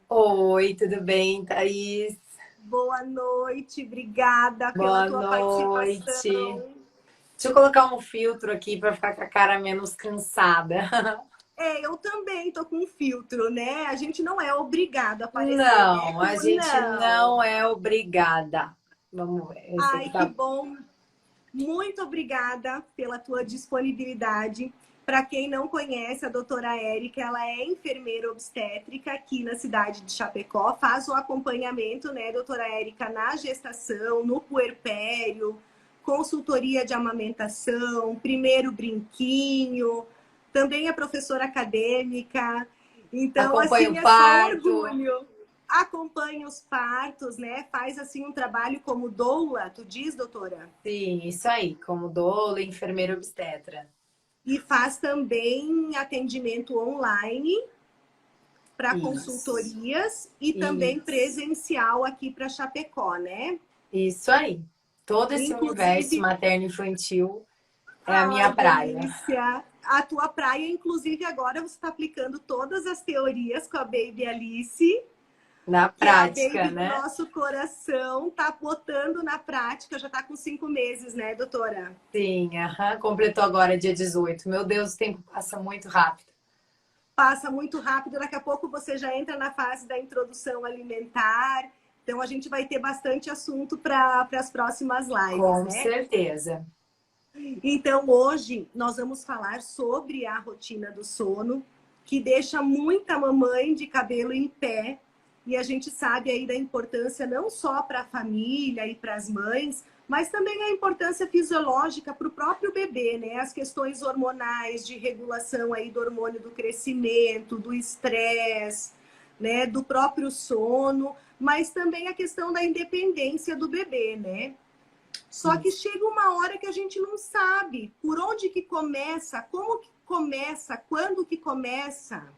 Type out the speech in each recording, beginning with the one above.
Oi, tudo bem, Thaís? Boa noite, obrigada pela Boa tua noite. participação. Deixa eu colocar um filtro aqui para ficar com a cara menos cansada. Eu também tô com um filtro, né? A gente não é obrigado a aparecer, né? Não, a gente Não. não é obrigada. Vamos ver, esse aqui Ai, que tá. bom. Muito obrigada pela tua disponibilidade. Para quem não conhece, a doutora Érica, ela é enfermeira obstétrica aqui na cidade de Chapecó, faz o acompanhamento, né, doutora Érica, na gestação, no puerpério, consultoria de amamentação, primeiro brinquinho, também é professora acadêmica. Então, Acompanho assim, o é só um parto. orgulho. Acompanha os partos, né? Faz assim um trabalho como doula, tu diz, doutora? Sim, isso aí, como doula, enfermeira obstetra. E faz também atendimento online para Isso, consultorias e também isso, presencial aqui para Chapecó, né? isso aí. Todo esse universo Inclusive, materno-infantil é a minha ai, praia. delícia! A tua praia, inclusive, agora você está aplicando todas as teorias com a Baby Alice, Na que é a prática, Baby do né? nosso coração, tá botando na prática, já tá com 5 meses, né, doutora? Sim, aham, completou agora dia 18. Meu Deus, o tempo passa muito rápido. Passa muito rápido, daqui a pouco você já entra na fase da introdução alimentar. Então a gente vai ter bastante assunto para as próximas lives, Com né? certeza. Então hoje nós vamos falar sobre a rotina do sono, que deixa muita mamãe de cabelo em pé. E a gente sabe aí da importância não só para a família e para as mães, mas também a importância fisiológica para o próprio bebê, né? As questões hormonais de regulação aí do hormônio do crescimento, do estresse, né? Do próprio sono, mas também a questão da independência do bebê, né? Só que Isso. chega uma hora que a gente não sabe por onde que começa, como que começa, quando que começa.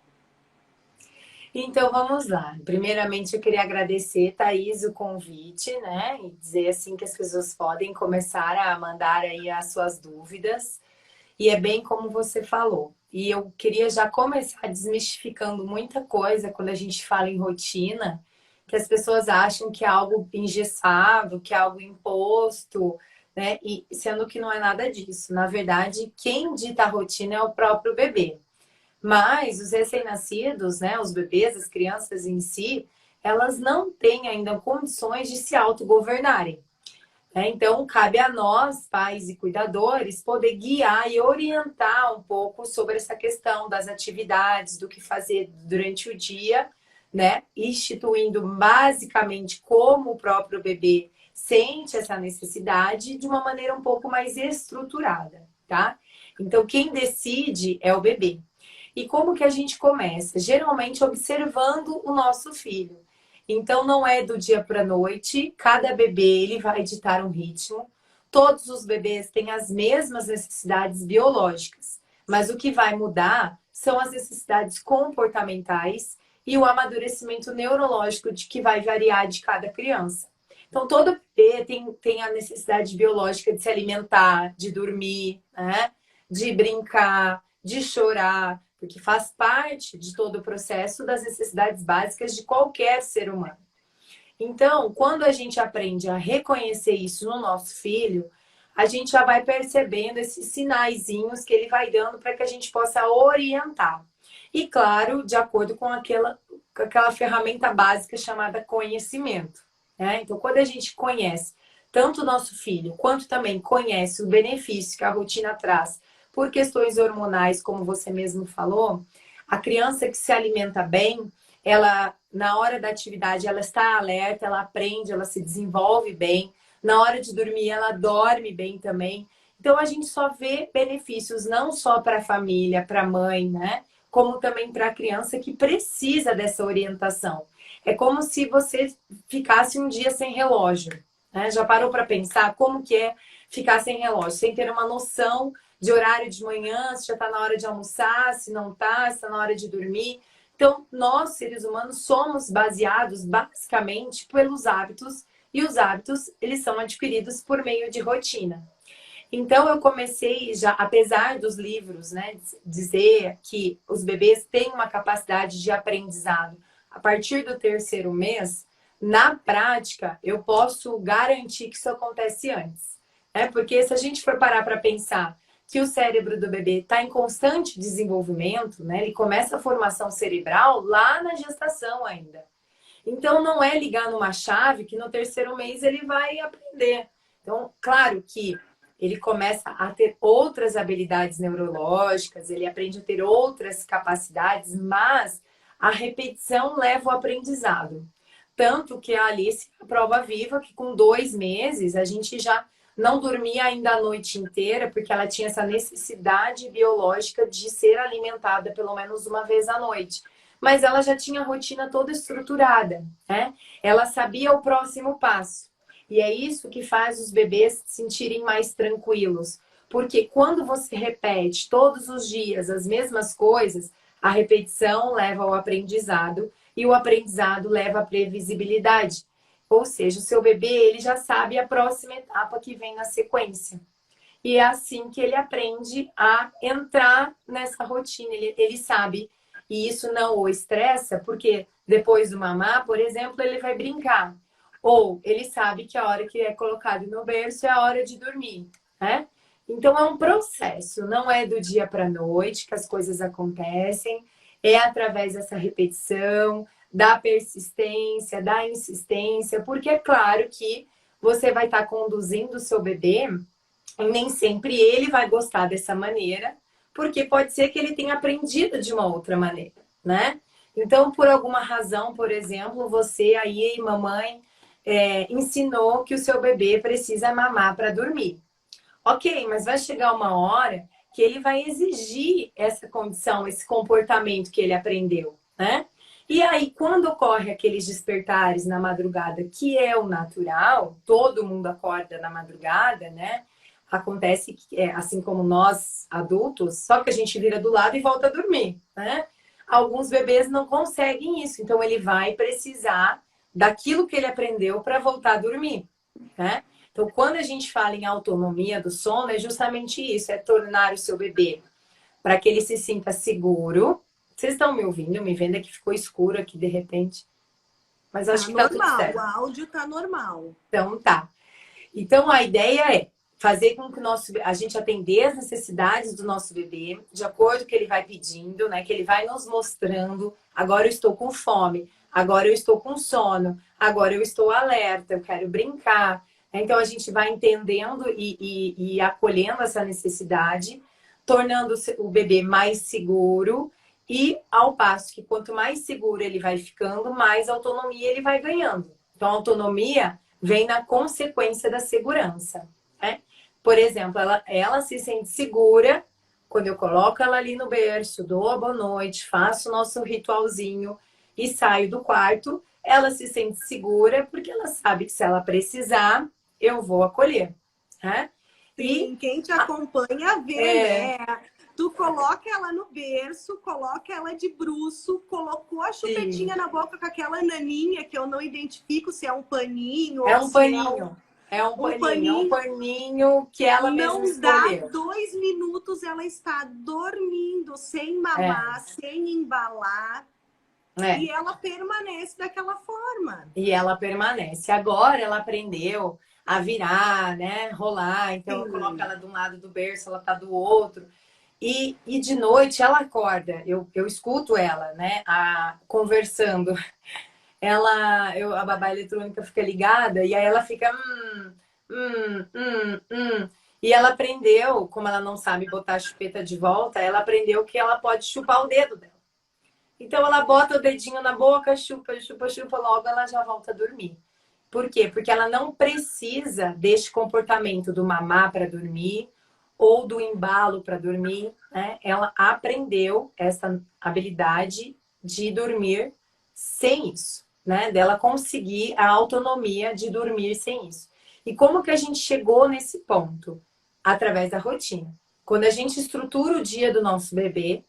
Então vamos lá. Primeiramente, eu queria agradecer, Thaís, o convite, né? E dizer assim que as pessoas podem começar a mandar aí as suas dúvidas. E é bem como você falou. E eu queria já começar desmistificando muita coisa quando a gente fala em rotina, que as pessoas acham que é algo engessado, que é algo imposto, né? E sendo que não é nada disso. Na verdade, quem dita a rotina é o próprio bebê. Mas os recém-nascidos, né, os bebês, as crianças em si, elas não têm ainda condições de se autogovernarem. Né? Então, cabe a nós, pais e cuidadores, poder guiar e orientar um pouco sobre essa questão das atividades, do que fazer durante o dia, né? Instituindo basicamente como o próprio bebê sente essa necessidade de uma maneira um pouco mais estruturada, tá? Então, quem decide é o bebê. E como que a gente começa? Geralmente observando o nosso filho. Então não é do dia para a noite, cada bebê ele vai ditar um ritmo. Todos os bebês têm as mesmas necessidades biológicas, mas o que vai mudar são as necessidades comportamentais e o amadurecimento neurológico de que vai variar de cada criança. Então todo bebê tem a necessidade biológica de se alimentar, de dormir, né? De brincar, de chorar, porque faz parte de todo o processo das necessidades básicas de qualquer ser humano. Então, quando a gente aprende a reconhecer isso no nosso filho, a gente já vai percebendo esses sinaizinhos que ele vai dando para que a gente possa orientar. E claro, de acordo com aquela ferramenta básica chamada conhecimento. Né? Então, quando a gente conhece tanto o nosso filho, quanto também conhece o benefício que a rotina traz por questões hormonais, como você mesmo falou, a criança que se alimenta bem, ela na hora da atividade ela está alerta, ela aprende, ela se desenvolve bem. Na hora de dormir ela dorme bem também. Então a gente só vê benefícios não só para a família, para a mãe, né? Como também para a criança que precisa dessa orientação. É como se você ficasse um dia sem relógio. Né? Já parou para pensar como que é ficar sem relógio, sem ter uma noção de horário de manhã, se já está na hora de almoçar, se não está, se está na hora de dormir. Então, nós, seres humanos, somos baseados basicamente pelos hábitos, e os hábitos, eles são adquiridos por meio de rotina. Então, eu comecei já, apesar dos livros, né, dizer que os bebês têm uma capacidade de aprendizado a partir do terceiro mês, na prática, eu posso garantir que isso acontece antes. Porque se a gente for parar para pensar que o cérebro do bebê está em constante desenvolvimento, né? Ele começa a formação cerebral lá na gestação ainda. Então, não é ligar numa chave que no terceiro mês ele vai aprender. Então, claro que ele começa a ter outras habilidades neurológicas, ele aprende a ter outras capacidades, mas a repetição leva o aprendizado. Tanto que a Alice é a prova viva que com 2 meses a gente já não dormia ainda a noite inteira, porque ela tinha essa necessidade biológica de ser alimentada pelo menos uma vez à noite. Mas ela já tinha a rotina toda estruturada, né? Ela sabia o próximo passo. E é isso que faz os bebês se sentirem mais tranquilos. Porque quando você repete todos os dias as mesmas coisas, a repetição leva ao aprendizado e o aprendizado leva à previsibilidade. Ou seja, o seu bebê ele já sabe a próxima etapa que vem na sequência. E é assim que ele aprende a entrar nessa rotina. Ele sabe. E isso não o estressa, porque depois do mamar, por exemplo, ele vai brincar. Ou ele sabe que a hora que é colocado no berço é a hora de dormir, né? Então é um processo, não é do dia para a noite que as coisas acontecem, é através dessa repetição, da persistência, da insistência, porque é claro que você vai estar conduzindo o seu bebê e nem sempre ele vai gostar dessa maneira, porque pode ser que ele tenha aprendido de uma outra maneira, né? Então, por alguma razão, por exemplo, você aí, mamãe, ensinou que o seu bebê precisa mamar para dormir. Ok, mas vai chegar uma hora que ele vai exigir essa condição, esse comportamento que ele aprendeu, né? E aí, quando ocorre aqueles despertares na madrugada, que é o natural, todo mundo acorda na madrugada, né? Acontece que, assim como nós adultos, só que a gente vira do lado e volta a dormir, né? Alguns bebês não conseguem isso, então ele vai precisar daquilo que ele aprendeu para voltar a dormir, né? Então, quando a gente fala em autonomia do sono, é justamente isso, é tornar o seu bebê para que ele se sinta seguro. Vocês estão me ouvindo? Me vendo que ficou escuro aqui de repente. Mas acho que tá tudo certo. O áudio tá normal. Então tá. Então a ideia é fazer com que a gente atender as necessidades do nosso bebê, de acordo com o que ele vai pedindo, né? Que ele vai nos mostrando, agora eu estou com fome, agora eu estou com sono, agora eu estou alerta, eu quero brincar. Então a gente vai entendendo e acolhendo essa necessidade, tornando o bebê mais seguro e ao passo que quanto mais seguro ele vai ficando, mais autonomia ele vai ganhando. Então a autonomia vem na consequência da segurança, né? Por exemplo, ela se sente segura quando eu coloco ela ali no berço, dou a boa noite, faço o nosso ritualzinho e saio do quarto. Ela se sente segura porque ela sabe que se ela precisar, eu vou acolher, né? Sim, quem te acompanha vê, né? Tu coloca ela no berço, coloca ela de bruço, colocou a chupetinha na boca com aquela naninha que eu não identifico se é um paninho ou um paninho. É um paninho que ela mesma escolheu. Não dá 2 minutos, ela está dormindo, sem mamar, sem embalar. E ela permanece daquela forma. E ela permanece. Agora ela aprendeu a virar, né? Rolar. Então eu coloco ela de um lado do berço, ela tá do outro. E de noite ela acorda. Eu escuto ela, né? Conversando. A babá eletrônica fica ligada e aí ela fica E ela aprendeu, como ela não sabe botar a chupeta de volta, ela aprendeu que ela pode chupar o dedo dela. Então ela bota o dedinho na boca, chupa, chupa, chupa, logo ela já volta a dormir. Por quê? Porque ela não precisa deste comportamento do mamar para dormir ou do embalo para dormir, né? Ela aprendeu essa habilidade de dormir sem isso, né? Dela conseguir a autonomia de dormir sem isso. E como que a gente chegou nesse ponto? Através da rotina. Quando a gente estrutura o dia do nosso bebê,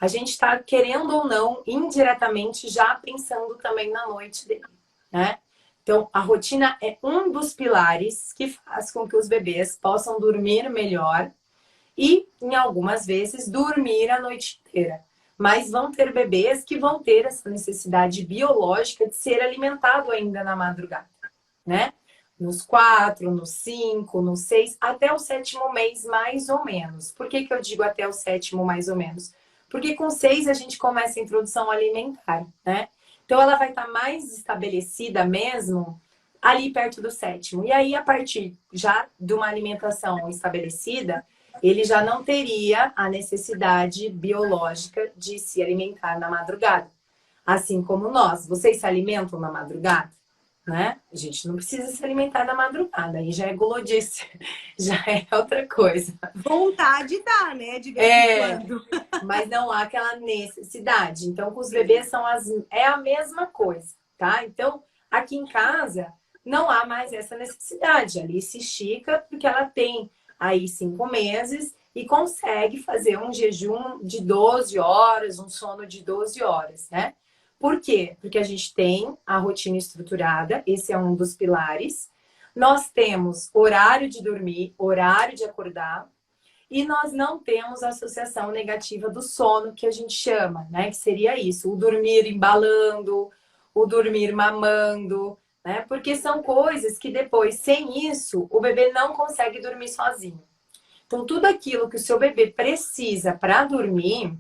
a gente está, querendo ou não, indiretamente já pensando também na noite dele, né? Então, a rotina é um dos pilares que faz com que os bebês possam dormir melhor e, em algumas vezes, dormir a noite inteira. Mas vão ter bebês que vão ter essa necessidade biológica de ser alimentado ainda na madrugada, né? Nos 4, nos 5, nos 6, até o 7º mês, mais ou menos. Por que eu digo até o 7º, mais ou menos? Porque com 6 a gente começa a introdução alimentar, né? Então ela vai estar mais estabelecida mesmo ali perto do 7º. E aí, a partir já de uma alimentação estabelecida, ele já não teria a necessidade biológica de se alimentar na madrugada. Assim como nós. Vocês se alimentam na madrugada? Né? A gente não precisa se alimentar na madrugada, aí já é gulodice, já é outra coisa. Vontade dá, né? De vez em quando. Mas não há aquela necessidade. Então, com os bebês é a mesma coisa, tá? Então, aqui em casa, não há mais essa necessidade. Ali se estica porque ela tem aí 5 meses e consegue fazer um jejum de 12 horas, um sono de 12 horas, né? Por quê? Porque a gente tem a rotina estruturada, esse é um dos pilares. Nós temos horário de dormir, horário de acordar, e nós não temos a associação negativa do sono, que a gente chama, né? Que seria isso, o dormir embalando, o dormir mamando, né? Porque são coisas que depois, sem isso, o bebê não consegue dormir sozinho. Então, tudo aquilo que o seu bebê precisa para dormir,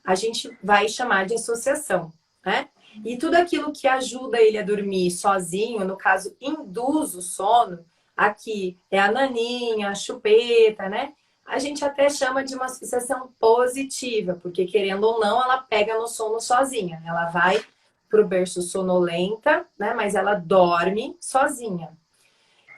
a gente vai chamar de associação, né? E tudo aquilo que ajuda ele a dormir sozinho, no caso, induz o sono, aqui é a naninha, a chupeta, né? A gente até chama de uma associação positiva, porque querendo ou não, ela pega no sono sozinha. Ela vai pro berço sonolenta, né? Mas ela dorme sozinha.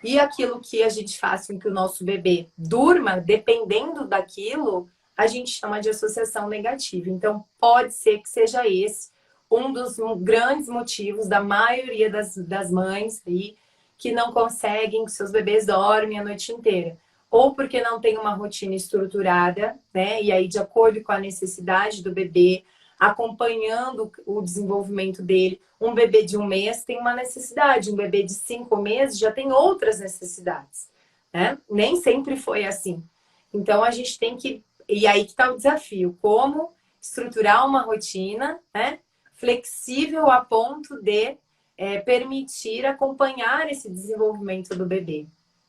E aquilo que a gente faz com que o nosso bebê durma, dependendo daquilo, a gente chama de associação negativa. Então, pode ser que seja esse um dos grandes motivos da maioria das mães aí, que não conseguem que seus bebês dormem a noite inteira. Ou porque não tem uma rotina estruturada, né? E aí, de acordo com a necessidade do bebê, acompanhando o desenvolvimento dele. Um bebê de 1 mês tem uma necessidade, um bebê de 5 meses já tem outras necessidades, né? Nem sempre foi assim. Então, a gente tem que... E aí que está o desafio, como estruturar uma rotina, né? Flexível a ponto de permitir acompanhar esse desenvolvimento do bebê,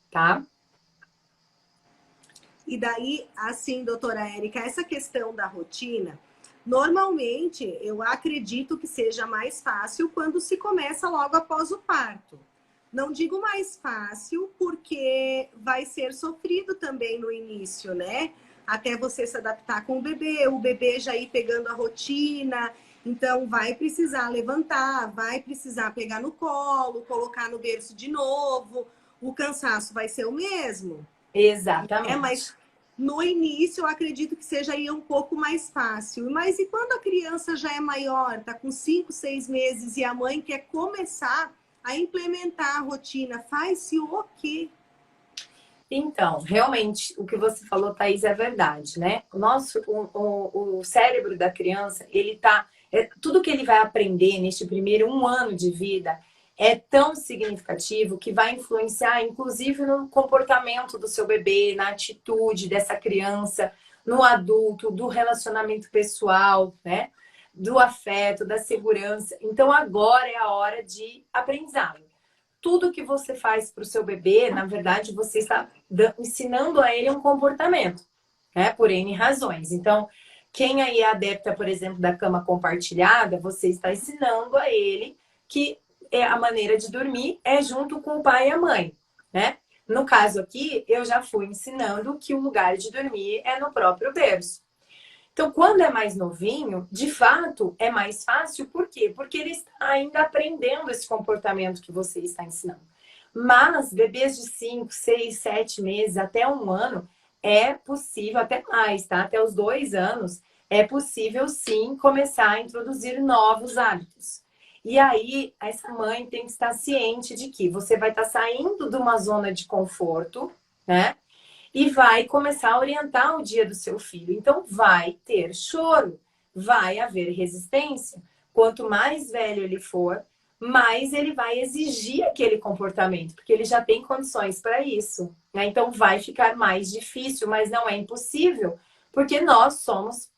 tá? E daí, assim, doutora Érica, essa questão da rotina, normalmente eu acredito que seja mais fácil quando se começa logo após o parto. Não digo mais fácil porque vai ser sofrido também no início, né? Até você se adaptar com o bebê já ir pegando a rotina. Então, vai precisar levantar, vai precisar pegar no colo, colocar no berço de novo. O cansaço vai ser o mesmo. Exatamente. Mas no início eu acredito que seja aí um pouco mais fácil. Mas e quando a criança já é maior, tá com 5, 6 meses e a mãe quer começar a implementar a rotina, faz-se o quê? Então, realmente, o que você falou, Thaís, é verdade, né? O cérebro da criança, ele tá... tudo que ele vai aprender neste primeiro 1 ano de vida é tão significativo que vai influenciar, inclusive, no comportamento do seu bebê, na atitude dessa criança, no adulto, do relacionamento pessoal, né? Do afeto, da segurança. Então, agora é a hora de aprendizado. Tudo que você faz para o seu bebê, na verdade, você está ensinando a ele um comportamento, né? Por N razões. Então, quem aí é adepta, por exemplo, da cama compartilhada, você está ensinando a ele que a maneira de dormir é junto com o pai e a mãe, né? No caso aqui, eu já fui ensinando que o lugar de dormir é no próprio berço. Então, quando é mais novinho, de fato, é mais fácil. Por quê? Porque ele está ainda aprendendo esse comportamento que você está ensinando. Mas bebês de 5, 6, 7 meses, até 1 ano, é possível, até mais, tá? Até os 2 anos, é possível sim começar a introduzir novos hábitos. E aí, essa mãe tem que estar ciente de que você vai estar saindo de uma zona de conforto, né? E vai começar a orientar o dia do seu filho. Então, vai ter choro, vai haver resistência. Quanto mais velho ele for, mais ele vai exigir aquele comportamento, porque ele já tem condições para isso, né? Então, vai ficar mais difícil, mas não é impossível, porque nós somos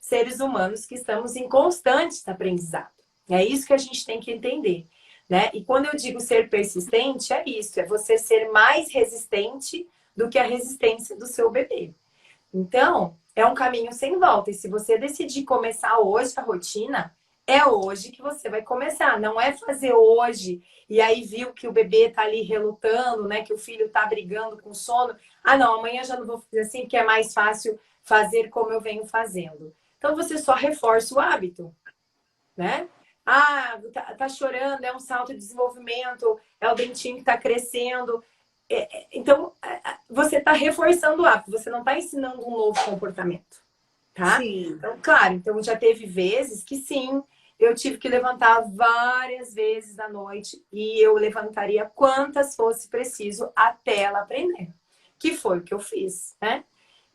seres humanos que estamos em constante aprendizado. É isso que a gente tem que entender, né? E quando eu digo ser persistente, é isso, é você ser mais resistente do que a resistência do seu bebê. Então, é um caminho sem volta. E se você decidir começar hoje a rotina, é hoje que você vai começar. Não é fazer hoje e aí viu que o bebê tá ali relutando, né? Que o filho tá brigando com sono. Ah, não, amanhã já não vou fazer assim, porque é mais fácil fazer como eu venho fazendo. Então, você só reforça o hábito, né? Ah, tá chorando, é um salto de desenvolvimento, é o dentinho que tá crescendo. Então, você está reforçando o hábito, você não está ensinando um novo comportamento, tá? Sim. Então, claro, então já teve vezes que sim, eu tive que levantar várias vezes à noite e eu levantaria quantas fosse preciso até ela aprender, que foi o que eu fiz, né?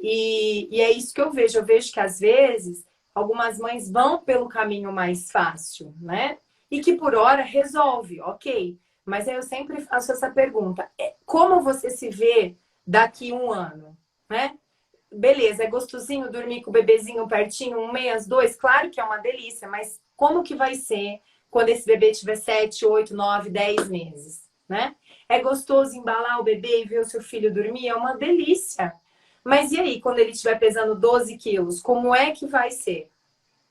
E é isso que eu vejo que às vezes algumas mães vão pelo caminho mais fácil, né? E que por hora resolve, ok. Mas aí eu sempre faço essa pergunta: como você se vê daqui um ano, né? Beleza, é gostosinho dormir com o bebezinho pertinho, um mês, dois? Claro que é uma delícia, mas como que vai ser quando esse bebê tiver 7, 8, 9, 10 meses, né? É gostoso embalar o bebê e ver o seu filho dormir? É uma delícia. Mas e aí, quando ele estiver pesando 12 quilos, como é que vai ser?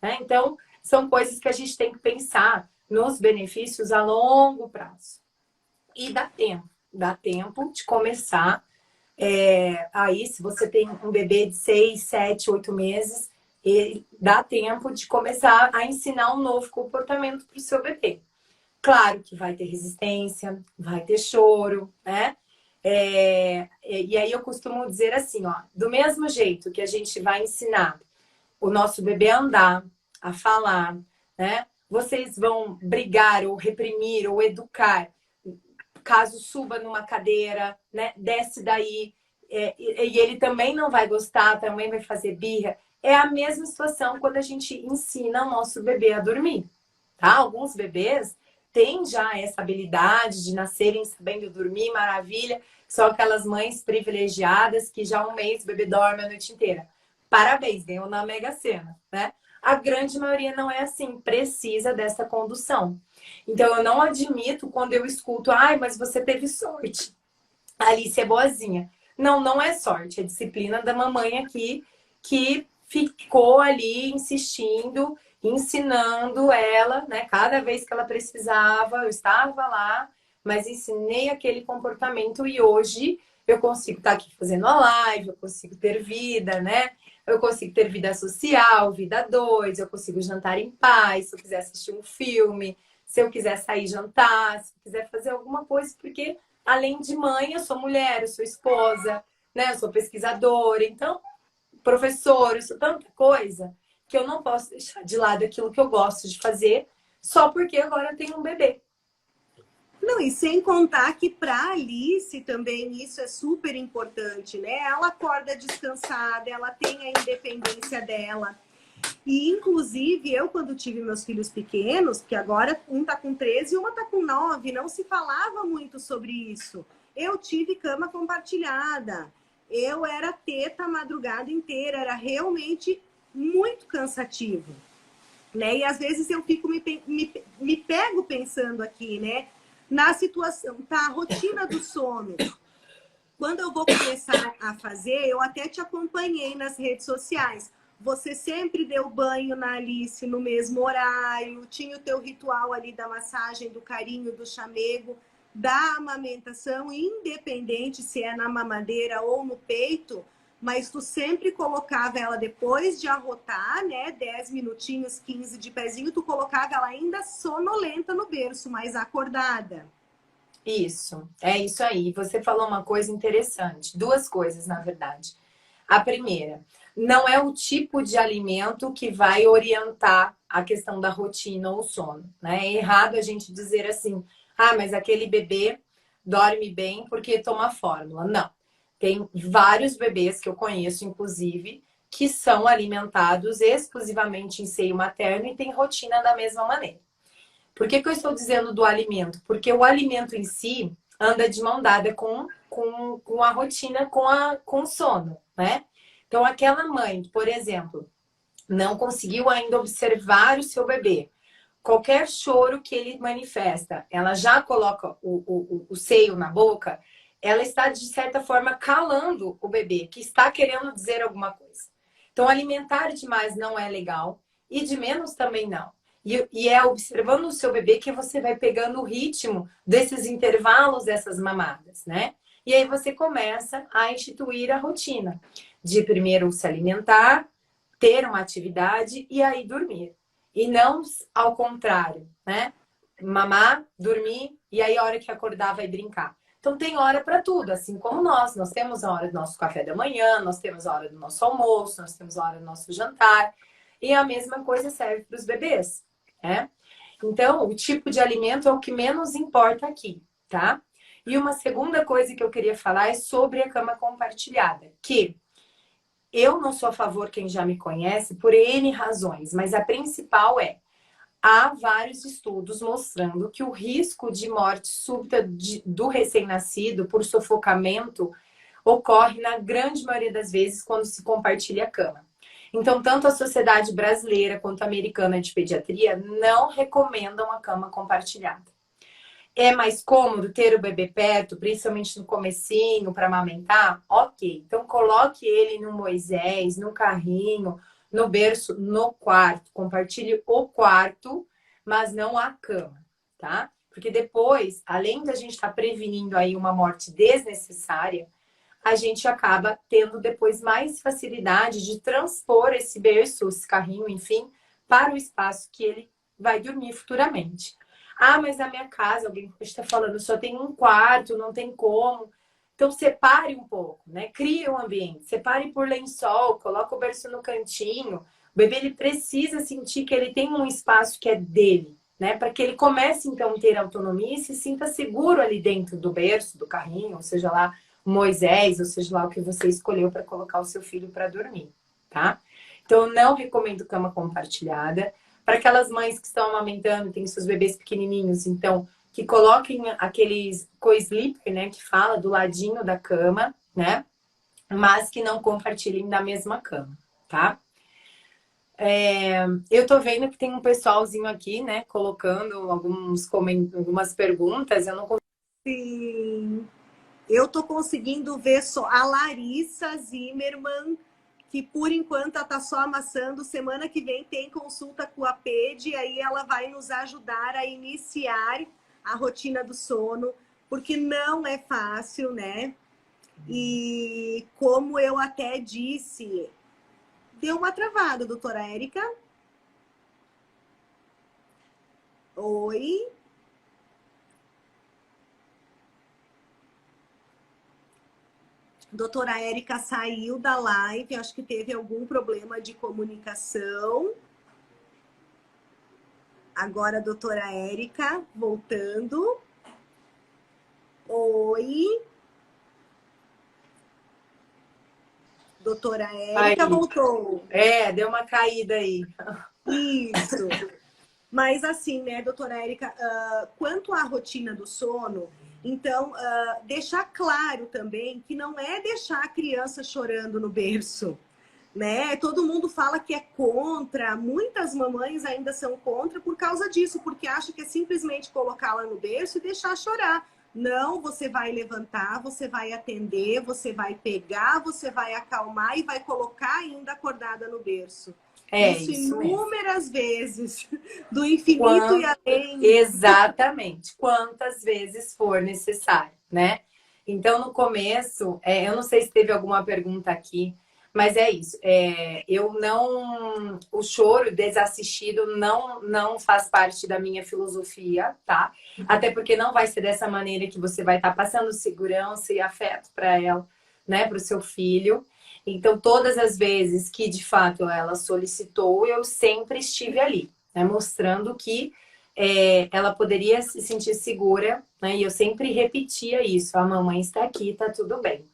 Né? Então, são coisas que a gente tem que pensar nos benefícios a longo prazo. E dá tempo de começar. Aí, se você tem um bebê de 6, 7, 8 meses, dá tempo de começar a ensinar um novo comportamento para o seu bebê. Claro que vai ter resistência, vai ter choro, né? E aí eu costumo dizer assim, ó, do mesmo jeito que a gente vai ensinar o nosso bebê a andar, a falar, né? Vocês vão brigar ou reprimir ou educar caso suba numa cadeira, né? Desce daí, e ele também não vai gostar, também vai fazer birra. É a mesma situação quando a gente ensina o nosso bebê a dormir, tá? Alguns bebês têm já essa habilidade de nascerem sabendo dormir, maravilha. São aquelas mães privilegiadas que já um mês o bebê dorme a noite inteira. Parabéns, ganhou na Mega Sena, né? A grande maioria não é assim, precisa dessa condução. Então, eu não admito quando eu escuto, ai, mas você teve sorte. A Alice é boazinha. Não, não é sorte, é disciplina da mamãe aqui que ficou ali insistindo, ensinando ela, né? Cada vez que ela precisava, eu estava lá, mas ensinei aquele comportamento e hoje eu consigo estar aqui fazendo a live, eu consigo ter vida, né? Eu consigo ter vida social, vida dois, eu consigo jantar em paz, se eu quiser assistir um filme, se eu quiser sair jantar, se eu quiser fazer alguma coisa, porque além de mãe, eu sou mulher, eu sou esposa, né? Eu sou pesquisadora, então, professora, eu sou tanta coisa que eu não posso deixar de lado aquilo que eu gosto de fazer só porque agora eu tenho um bebê. Não, e sem contar que para Alice também isso é super importante, né? Ela acorda descansada, ela tem a independência dela. E, inclusive, eu, quando tive meus filhos pequenos, que agora um tá com 13 e uma tá com 9, não se falava muito sobre isso. Eu tive cama compartilhada. Eu era teta a madrugada inteira. Era realmente muito cansativo, né? E, às vezes, eu fico me pego pensando aqui, né? Na situação, tá? A rotina do sono. Quando eu vou começar a fazer, eu até te acompanhei nas redes sociais. Você sempre deu banho na Alice no mesmo horário, tinha o teu ritual ali da massagem, do carinho, do chamego, da amamentação, independente se é na mamadeira ou no peito, mas tu sempre colocava ela depois de arrotar, né? 10 minutinhos, 15 de pezinho, tu colocava ela ainda sonolenta no berço, mas acordada. Isso, é isso aí. Você falou uma coisa interessante, duas coisas, na verdade. A primeira, não é o tipo de alimento que vai orientar a questão da rotina ou sono, né? É errado a gente dizer assim, ah, mas aquele bebê dorme bem porque toma fórmula. Não. Tem vários bebês que eu conheço, inclusive, que são alimentados exclusivamente em seio materno e têm rotina da mesma maneira. Por que eu estou dizendo do alimento? Porque o alimento em si anda de mão dada com a rotina, com o sono, né? Então, aquela mãe, por exemplo, não conseguiu ainda observar o seu bebê, qualquer choro que ele manifesta, ela já coloca o seio na boca, ela está, de certa forma, calando o bebê, que está querendo dizer alguma coisa. Então, alimentar demais não é legal e de menos também não. E é observando o seu bebê que você vai pegando o ritmo desses intervalos dessas mamadas, né? E aí você começa a instituir a rotina de primeiro se alimentar, ter uma atividade e aí dormir. E não ao contrário, né? Mamar, dormir e aí a hora que acordar vai brincar. Então tem hora para tudo, assim como nós temos a hora do nosso café da manhã, nós temos a hora do nosso almoço, nós temos a hora do nosso jantar. E a mesma coisa serve para os bebês, né? Então, o tipo de alimento é o que menos importa aqui, tá? E uma segunda coisa que eu queria falar é sobre a cama compartilhada, que eu não sou a favor, quem já me conhece, por N razões, mas a principal é: há vários estudos mostrando que o risco de morte súbita do recém-nascido por sufocamento ocorre na grande maioria das vezes quando se compartilha a cama. Então, tanto a Sociedade Brasileira quanto a Americana de Pediatria não recomendam a cama compartilhada. É mais cômodo ter o bebê perto, principalmente no comecinho, para amamentar? Ok. Então, coloque ele no Moisés, no carrinho, no berço, no quarto. Compartilhe o quarto, mas não a cama, tá? Porque depois, além da gente estar prevenindo aí uma morte desnecessária, a gente acaba tendo depois mais facilidade de transpor esse berço, esse carrinho, enfim, para o espaço que ele vai dormir futuramente. Ah, mas na minha casa, alguém está falando, só tem um quarto, não tem como. Então, separe um pouco, né? Crie um ambiente, separe por lençol, coloque o berço no cantinho. O bebê, ele precisa sentir que ele tem um espaço que é dele, né? Para que ele comece, então, a ter autonomia e se sinta seguro ali dentro do berço, do carrinho, ou seja lá, Moisés, ou seja lá o que você escolheu para colocar o seu filho para dormir, tá? Então, eu não recomendo cama compartilhada. Para aquelas mães que estão amamentando, tem seus bebês pequenininhos, então, que coloquem aqueles co-sleeper, né, que fala do ladinho da cama, né, mas que não compartilhem da mesma cama, tá? Eu tô vendo que tem um pessoalzinho aqui, né, colocando algumas perguntas, eu não consigo. Sim. Eu tô conseguindo ver só a Larissa Zimmermann, que por enquanto ela tá só amassando. Semana que vem tem consulta com a PED, aí ela vai nos ajudar a iniciar a rotina do sono, porque não é fácil, né? E como eu até disse, deu uma travada, doutora Érica. Oi? Doutora Érica saiu da live, acho que teve algum problema de comunicação. Agora, doutora Érica, voltando. Oi. Doutora Érica Aí, voltou. deu uma caída aí. Isso. Mas assim, né, doutora Érica, quanto à rotina do sono, então, deixar claro também que não é deixar a criança chorando no berço, né? Todo mundo fala que é contra, muitas mamães ainda são contra por causa disso, porque acham que é simplesmente colocá-la no berço e deixar chorar. Não, você vai levantar, você vai atender, você vai pegar, você vai acalmar e vai colocar ainda acordada no berço. Isso Isso mesmo. inúmeras vezes, do infinito e além. Exatamente. Quantas vezes for necessário, né? Então, no começo, eu não sei se teve alguma pergunta aqui, mas é isso. Eu não. O choro desassistido não faz parte da minha filosofia, tá? Até porque não vai ser dessa maneira que você vai estar passando segurança e afeto para ela, né? Para o seu filho. Então, todas as vezes que de fato ela solicitou, eu sempre estive ali, né? Mostrando que ela poderia se sentir segura, né? E eu sempre repetia isso: a mamãe está aqui, tá tudo bem.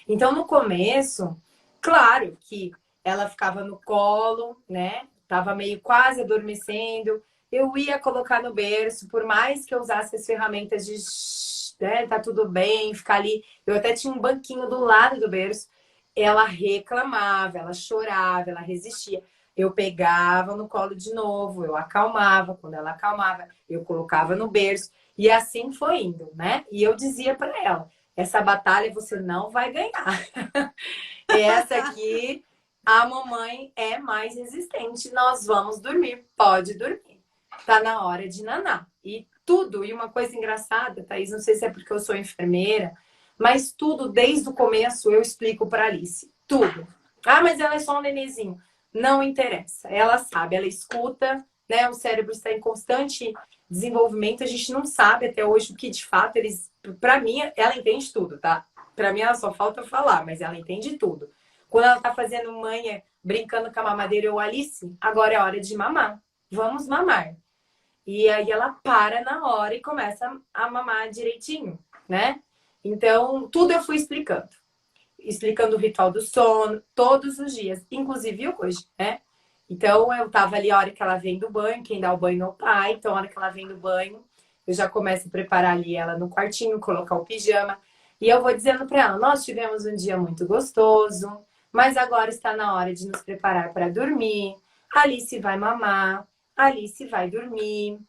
Então, no começo, claro que ela ficava no colo, né? Tava meio quase adormecendo. Eu ia colocar no berço, por mais que eu usasse as ferramentas de, né, tá tudo bem, ficar ali. Eu até tinha um banquinho do lado do berço. Ela reclamava, ela chorava, ela resistia. eu pegava no colo de novo, eu acalmava, quando ela acalmava, eu colocava no berço, e assim foi indo, né? E eu dizia para ela, essa batalha você não vai ganhar. Essa aqui, a mamãe é mais resistente, nós vamos dormir, pode dormir. Tá na hora de nanar. E tudo, e uma coisa engraçada, Thaís, não sei se é porque eu sou enfermeira, mas tudo, desde o começo, eu explico para Alice. Tudo. Ah, mas ela é só um nenenzinho. Não interessa. Ela sabe, ela escuta, né? O cérebro está em constante desenvolvimento. A gente não sabe até hoje o que de fato eles. Para mim, ela entende tudo, tá? Para mim, ela só falta falar, mas ela entende tudo. Quando ela tá fazendo manha, brincando com a mamadeira, eu, Alice, agora é hora de mamar. Vamos mamar. E aí ela para na hora e começa a mamar direitinho, né? Então, tudo eu fui explicando. Explicando o ritual do sono, todos os dias, inclusive hoje, né? Então, eu tava ali a hora que ela vem do banho, quem dá o banho é o pai. Então, a hora que ela vem do banho, eu já começo a preparar ali ela no quartinho, colocar o pijama. E eu vou dizendo para ela, nós tivemos um dia muito gostoso, mas agora está na hora de nos preparar para dormir. A Alice vai mamar, a Alice vai dormir,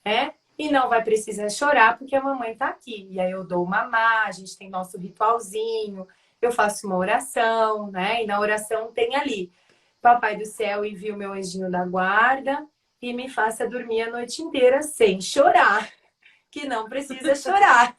né? E não vai precisar chorar porque a mamãe tá aqui. E aí eu dou mamar, a gente tem nosso ritualzinho, eu faço uma oração, né? E na oração tem ali, Papai do céu, envia o meu anjinho da guarda e me faça dormir a noite inteira sem chorar, que não precisa chorar,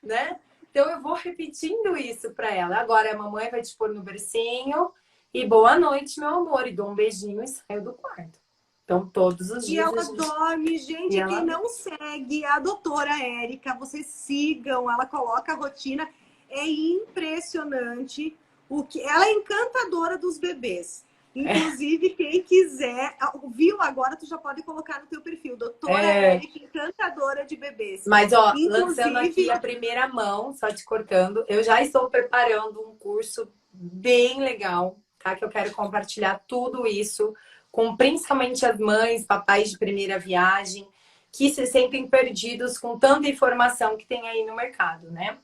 né? Então eu vou repetindo isso para ela. Agora a mamãe vai te pôr no bercinho e boa noite, meu amor, e dou um beijinho e saio do quarto. Então, todos os E dias a ela gente. dorme, E gente, quem ela. não segue a doutora Érica, vocês sigam, ela coloca a rotina, é impressionante. O que ela é encantadora dos bebês. Inclusive, quem quiser, viu agora, tu já pode colocar no teu perfil, doutora É... Érica, encantadora de bebês. Mas, ó, lançando aqui Inclusive, a primeira mão, só te cortando, eu já estou preparando um curso bem legal, tá? Que eu quero compartilhar tudo isso com principalmente as mães, papais de primeira viagem, que se sentem perdidos com tanta informação que tem aí no mercado, né?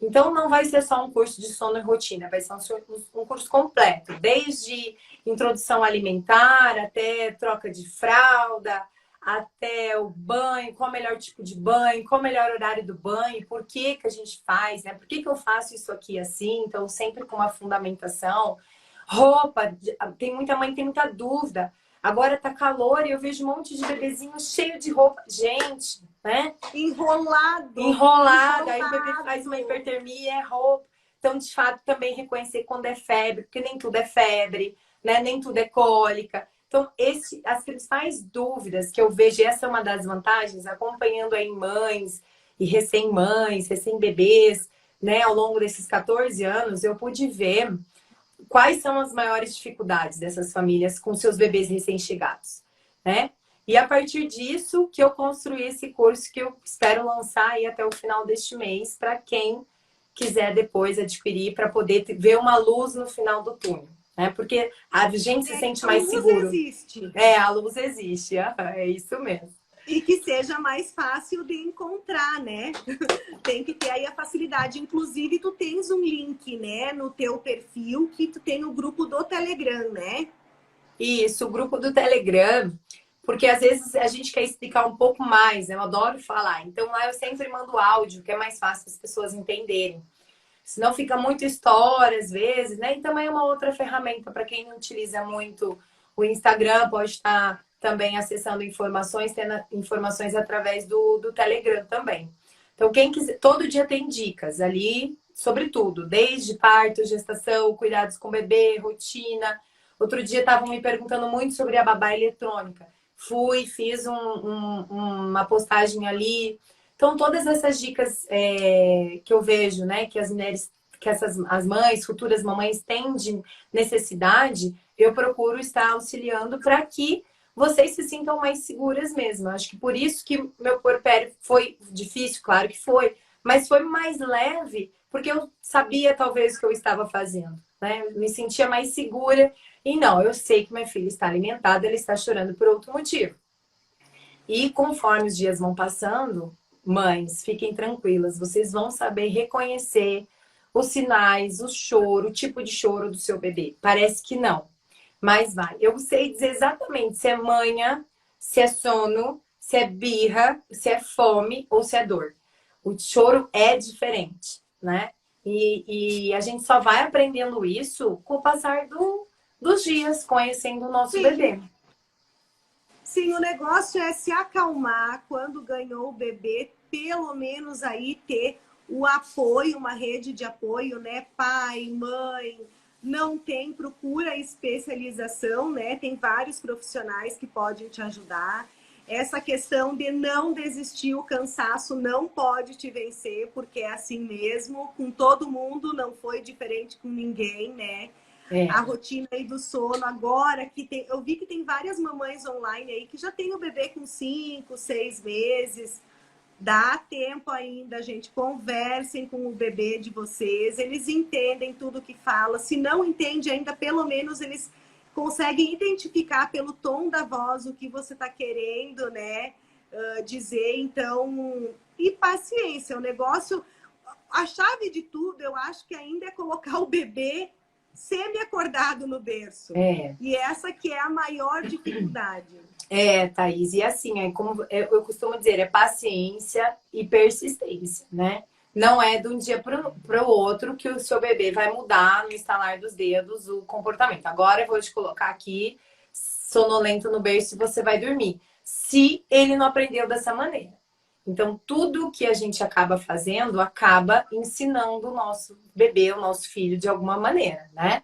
Então, não vai ser só um curso de sono e rotina, vai ser um curso completo, desde introdução alimentar até troca de fralda, até o banho, qual o melhor tipo de banho, qual o melhor horário do banho, por que que a gente faz, né? Por que que eu faço isso aqui assim? Então, sempre com uma fundamentação. Roupa, tem muita mãe que tem muita dúvida. Agora tá calor e eu vejo um monte de bebezinho cheio de roupa. Gente, né? Enrolada, aí o bebê faz uma hipertermia, é roupa. Então, de fato, também reconhecer quando é febre, porque nem tudo é febre, né? Nem tudo é cólica. Então, as principais dúvidas que eu vejo, e essa é uma das vantagens, acompanhando aí mães e recém-mães, recém-bebês, né? Ao longo desses 14 anos, eu pude ver quais são as maiores dificuldades dessas famílias com seus bebês recém-chegados, né? E a partir disso que eu construí esse curso que eu espero lançar aí até o final deste mês para quem quiser depois adquirir para poder ver uma luz no final do túnel, né? Porque a gente se sente mais seguro. existe. É, a luz existe, é isso mesmo. E que seja mais fácil de encontrar, né? Tem que ter aí a facilidade. Inclusive, tu tens um link, né, no teu perfil, que tu tem o grupo do Telegram, né? Isso, o grupo do Telegram, porque às vezes a gente quer explicar um pouco mais, né? Eu adoro falar. Então lá eu sempre mando áudio, que é mais fácil as pessoas entenderem. Senão fica muito história às vezes, né? E também é uma outra ferramenta para quem não utiliza muito o Instagram, pode estar também acessando informações, tendo informações através do Telegram também. Então, quem quiser, todo dia tem dicas ali sobre tudo, desde parto, gestação, cuidados com o bebê, rotina. Outro dia estavam me perguntando muito sobre a babá eletrônica. Fui, fiz uma postagem ali. Então, todas essas dicas que eu vejo, né, que as mulheres, as mães, futuras mamães têm de necessidade, eu procuro estar auxiliando para que vocês se sintam mais seguras mesmo. Acho que por isso que meu puerpério foi difícil, claro que foi, mas foi mais leve, porque eu sabia talvez o que eu estava fazendo, né? Eu me sentia mais segura. E não, eu sei que minha filha está alimentada, ela está chorando por outro motivo. E conforme os dias vão passando, mães, fiquem tranquilas, vocês vão saber reconhecer os sinais, o choro, o tipo de choro do seu bebê. Parece que não. mas vai. Eu sei dizer exatamente se é manha, se é sono, se é birra, se é fome ou se é dor. O choro é diferente, né? E a gente só vai aprendendo isso com o passar dos dias, conhecendo o nosso Sim. bebê. Sim, o negócio é se acalmar quando ganhou o bebê, pelo menos aí ter o apoio, uma rede de apoio, né? Pai, mãe, não tem, procura especialização, né? Tem vários profissionais que podem te ajudar. Essa questão de não desistir, o cansaço não pode te vencer, porque é assim mesmo, com todo mundo, não foi diferente com ninguém, né? A rotina aí do sono. Agora que tem, eu vi que tem várias mamães online aí que já tem o bebê com 5, 6 meses. Dá tempo ainda, gente. Conversem com o bebê de vocês. Eles entendem tudo que fala. Se não entende ainda, pelo menos eles conseguem identificar pelo tom da voz o que você está querendo, né? Dizer. Então, e paciência. O negócio, a chave de tudo, eu acho que ainda é colocar o bebê semi-acordado no berço. E essa que é a maior dificuldade. Thaís, e assim, como eu costumo dizer, é paciência e persistência, né? Não é de um dia para o outro que o seu bebê vai mudar no estalar dos dedos o comportamento. Agora eu vou te colocar aqui sonolento no berço e você vai dormir. Se ele não aprendeu dessa maneira. Então, tudo que a gente acaba fazendo acaba ensinando o nosso bebê, o nosso filho, de alguma maneira, né?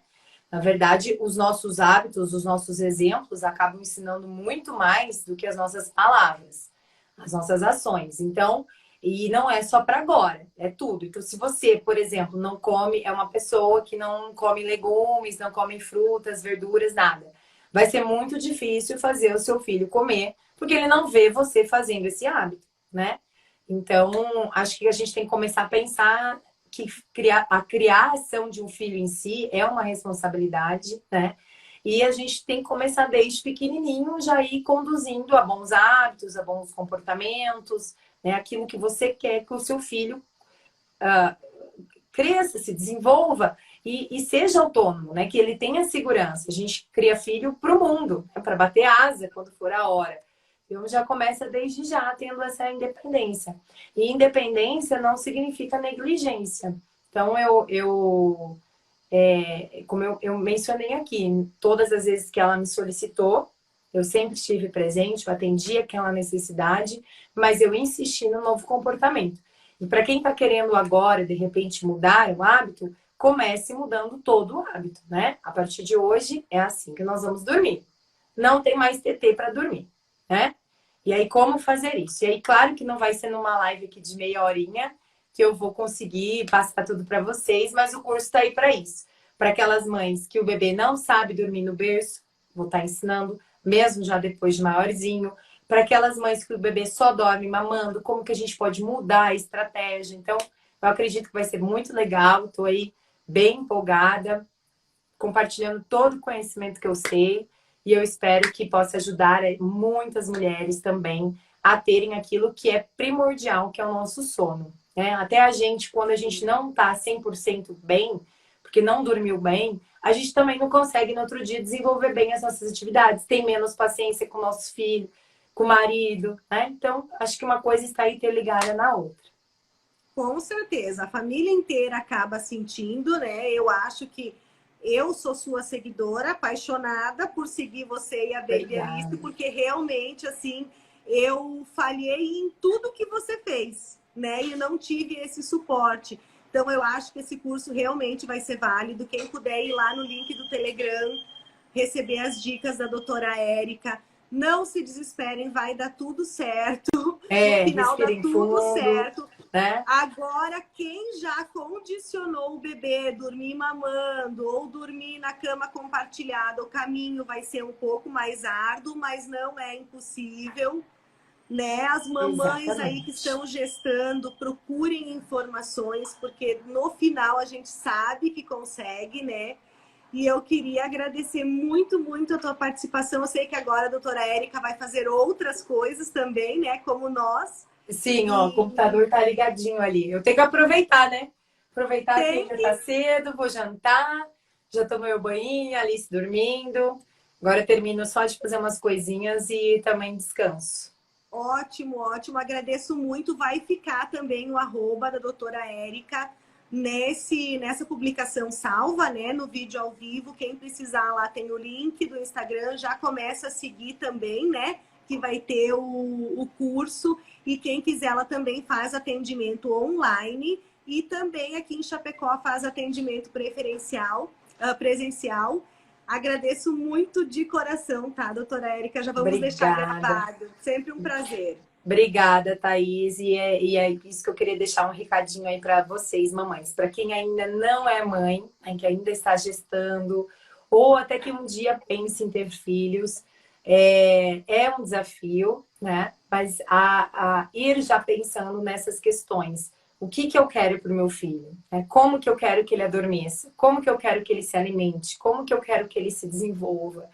Na verdade, os nossos hábitos, os nossos exemplos acabam ensinando muito mais do que as nossas palavras, as nossas ações. Então, e não é só para agora, é tudo. Então, se você, por exemplo, não come, é uma pessoa que não come legumes, não come frutas, verduras, nada, vai ser muito difícil fazer o seu filho comer, porque ele não vê você fazendo esse hábito, né? Então, acho que a gente tem que começar a pensar que a criação de um filho em si é uma responsabilidade, né? E a gente tem que começar desde pequenininho já ir conduzindo a bons hábitos, a bons comportamentos, né? Aquilo que você quer que o seu filho cresça, se desenvolva e seja autônomo, né? Que ele tenha segurança. A gente cria filho para o mundo, né? Para bater asa quando for a hora. Então já começa desde já tendo essa independência. E independência não significa negligência. Então como eu mencionei aqui, todas as vezes que ela me solicitou, eu sempre estive presente, eu atendi aquela necessidade, mas eu insisti no novo comportamento. E para quem está querendo agora, de repente, mudar o hábito, comece mudando todo o hábito, né? A partir de hoje é assim que nós vamos dormir. Não tem mais TT para dormir, né? E aí, como fazer isso? E aí, claro que não vai ser numa live aqui de meia horinha que eu vou conseguir passar tudo para vocês, mas o curso está aí para isso. Para aquelas mães que o bebê não sabe dormir no berço, vou estar ensinando, mesmo já depois de maiorzinho. Para aquelas mães que o bebê só dorme mamando, como que a gente pode mudar a estratégia. Então, eu acredito que vai ser muito legal. Estou aí bem empolgada, compartilhando todo o conhecimento que eu sei. E eu espero que possa ajudar muitas mulheres também a terem aquilo que é primordial, que é o nosso sono, né? Até a gente, quando a gente não está 100% bem, porque não dormiu bem, a gente também não consegue no outro dia desenvolver bem as nossas atividades, tem menos paciência com o nosso filho, com o marido, né? Então, acho que uma coisa está interligada na outra. Com certeza, a família inteira acaba sentindo, né? Eu acho que eu sou sua seguidora, apaixonada por seguir você e a Baby Alice, porque realmente, assim, eu falhei em tudo que você fez, né? E não tive esse suporte. Então, eu acho que esse curso realmente vai ser válido. Quem puder ir lá no link do Telegram, receber as dicas da doutora Érica. Não se desesperem, vai dar tudo certo. No final dá tudo certo. Né? Agora, quem já condicionou o bebê dormir mamando ou dormir na cama compartilhada, o caminho vai ser um pouco mais árduo, mas não é impossível, né? As mamães aí que estão gestando, procurem informações, porque no final a gente sabe que consegue, né? E eu queria agradecer muito, muito a tua participação. Eu sei que agora a doutora Érica vai fazer outras coisas também, né? Como nós. Sim, ó, o computador tá ligadinho ali. Eu tenho que aproveitar, né? Aproveitar que ainda tá cedo, vou jantar, já tomei o banho, a Alice dormindo. Agora eu termino só de fazer umas coisinhas e também descanso. Ótimo, ótimo. Agradeço muito. Vai ficar também o arroba da doutora Érica nessa publicação salva, né? No vídeo ao vivo. Quem precisar lá tem o link do Instagram. Já começa a seguir também, né? Que vai ter o curso. E quem quiser, ela também faz atendimento online. E também aqui em Chapecó faz atendimento presencial. Agradeço muito de coração, tá, doutora Érica? Já vamos deixar Obrigada. gravado. Sempre um prazer. Obrigada, Thaís. E é isso que eu queria deixar um recadinho aí para vocês, mamães. Para quem ainda não é mãe, que ainda está gestando, ou até que um dia pense em ter filhos, é um desafio, né? Mas a ir já pensando nessas questões. O que que eu quero para o meu filho? Como que eu quero que ele adormeça? Como que eu quero que ele se alimente? Como que eu quero que ele se desenvolva?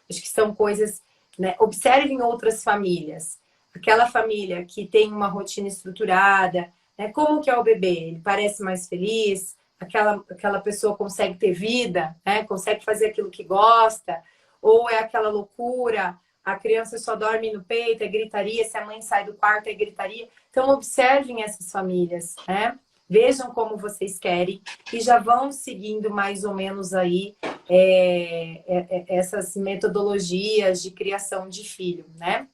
Acho que são coisas, né? Observem outras famílias. Aquela família que tem uma rotina estruturada, né? Como que é o bebê? Ele parece mais feliz? Aquela pessoa consegue ter vida, né? Consegue fazer aquilo que gosta? Ou é aquela loucura? A criança só dorme no peito, é gritaria, se a mãe sai do quarto é gritaria. Então, observem essas famílias, né? Vejam como vocês querem e já vão seguindo mais ou menos aí essas metodologias de criação de filho, né?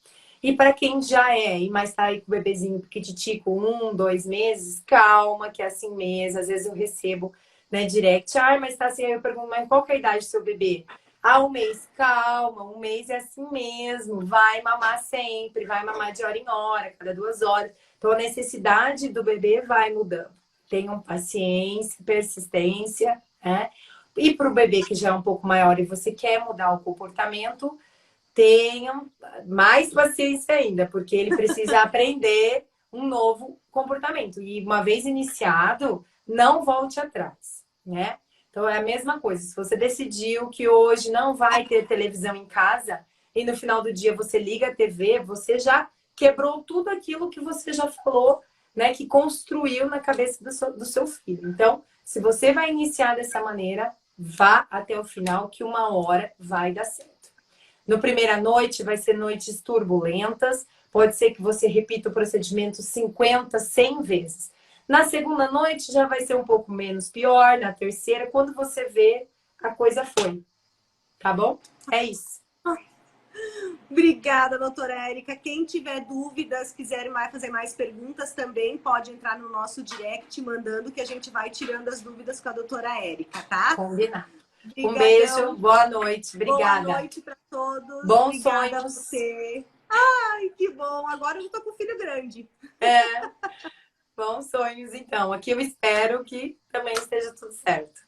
E para quem já e mais tá aí com o bebezinho pequititico, 1, 2 meses, calma, que é assim mesmo. Às vezes eu recebo, né, direct, mas tá assim, aí eu pergunto, mas qual que é a idade do seu bebê? 1 mês, calma, 1 mês é assim mesmo, vai mamar sempre, vai mamar de hora em hora, cada 2 horas. Então a necessidade do bebê vai mudando. Tenham paciência, persistência, né? E para o bebê que já é um pouco maior e você quer mudar o comportamento, tenham mais paciência ainda, porque ele precisa aprender um novo comportamento. E uma vez iniciado, não volte atrás, né? Então é a mesma coisa. Se você decidiu que hoje não vai ter televisão em casa e no final do dia você liga a TV, você já quebrou tudo aquilo que você já falou, né? Que construiu na cabeça do seu filho. Então, se você vai iniciar dessa maneira, vá até o final, que uma hora vai dar certo. No primeira noite, vai ser noites turbulentas. Pode ser que você repita o procedimento 50, 100 vezes. Na segunda noite, já vai ser um pouco menos pior. Na terceira, quando você vê, a coisa foi. Tá bom? É isso. Obrigada, doutora Érica. Quem tiver dúvidas, quiser fazer mais perguntas também, pode entrar no nosso direct mandando que a gente vai tirando as dúvidas com a doutora Érica, tá? Combinado. Um beijo, Obrigadão. boa noite. Boa Obrigada. noite para todos. Bons Obrigada a sonhos. você. Ai, que bom. Agora eu já tô com o filho grande. Bons sonhos, então. Aqui eu espero que também esteja tudo certo.